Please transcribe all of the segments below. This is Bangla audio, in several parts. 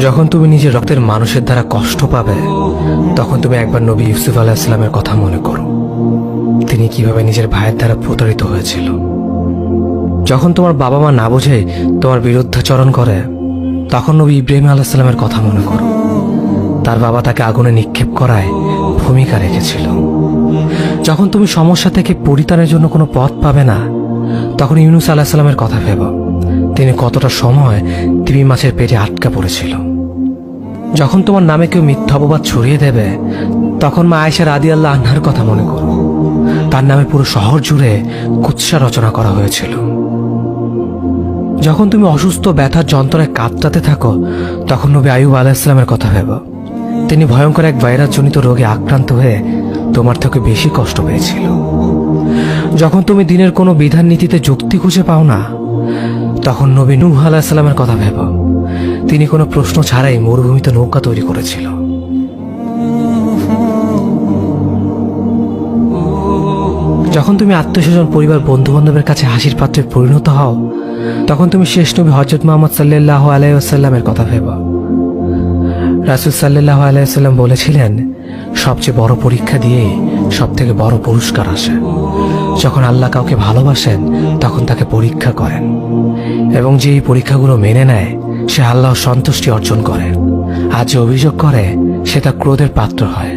যখন তুমি নিজের রক্তের মানুষের দ্বারা কষ্ট পাবে, তখন তুমি একবার নবী ইউসুফ আলাইহিস সালামের কথা মনে করো। তিনি কিভাবে নিজের ভাইয়ের দ্বারা প্রতারিত হয়েছিল। যখন তোমার বাবা মা না বুঝে তোমার বিরুদ্ধাচরণ করে, তখন নবী ইব্রাহিম আলাইহিস সালামের কথা মনে করো। তার বাবা তাকে আগুনে নিক্ষেপ করায় ভূমিকা রেখেছিল। যখন তুমি সমস্যা থেকে পরিত্রাণের জন্য কোনো পথ পাবে না, তখন ইউনুস আলাইহিস সালামের কথা ভেবো। তিনি কতটা সময় তিমি মাছের পেটে আটকা পড়েছিল। যখন তোমার নামে কেউ মিথ্যা অপবাদ ছড়িয়ে দেবে, তখন মা আয়েশা রাদিয়াল্লাহু আনহার কথা মনে করো। তার নামে পুরো শহর জুড়ে কুৎসা রচনা করা হয়েছিল। যখন তুমি অসুস্থ ব্যথার যন্ত্রণায় কাতরাতে থাকো, তখন নবী আইয়ুব আলাইহিস সালামের কথা ভেবো। তিনি ভয়ঙ্কর এক ভাইরাসজনিত রোগে আক্রান্ত হয়ে তোমার থেকে বেশি কষ্ট পেয়েছিল। যখন তুমি দিনের কোনো বিধান নীতিতে যুক্তি খুঁজে পাও না, তখন নবী নূহ আলাইহিস সালামের কথা ভেবো। তিনি কোনো প্রশ্ন ছাড়াই মরুভূমিতে নৌকা তৈরি করেছিল। যখন তুমি আত্মীয়স্বজন, পরিবার, বন্ধু বান্ধবের কাছে হাসির পাত্রে পরিণত হও, তখন তুমি শেষ নবী হযরত মুহাম্মদ সাল্লাল্লাহু আলাইহি ওয়াসাল্লামের কথা ভেবো। রাসূল সাল্লাল্লাহু আলাইহি ওয়াসাল্লাম বলেছিলেন, সবচেয়ে বড় পরীক্ষা দিয়ে সবথেকে বড় পুরস্কার আসে। যখন আল্লাহ কাউকে ভালোবাসেন, তখন তাকে পরীক্ষা করেন, এবং যে এই পরীক্ষাগুলো মেনে নেয়, সে আল্লাহর সন্তুষ্টি অর্জন করে। আর যে অভিযোগ করে, সে তার ক্রোধের পাত্র হয়।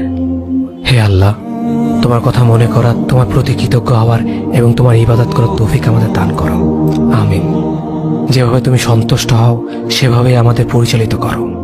হে আল্লাহ, তোমার কথা মনে করা, তোমার প্রতি কৃতজ্ঞ হওয়ার এবং তোমার ইবাদত করার তৌফিক আমাদের দান করো। আমিন। যেভাবে তুমি সন্তুষ্ট হও, সেভাবেই আমাদের পরিচালিত করো।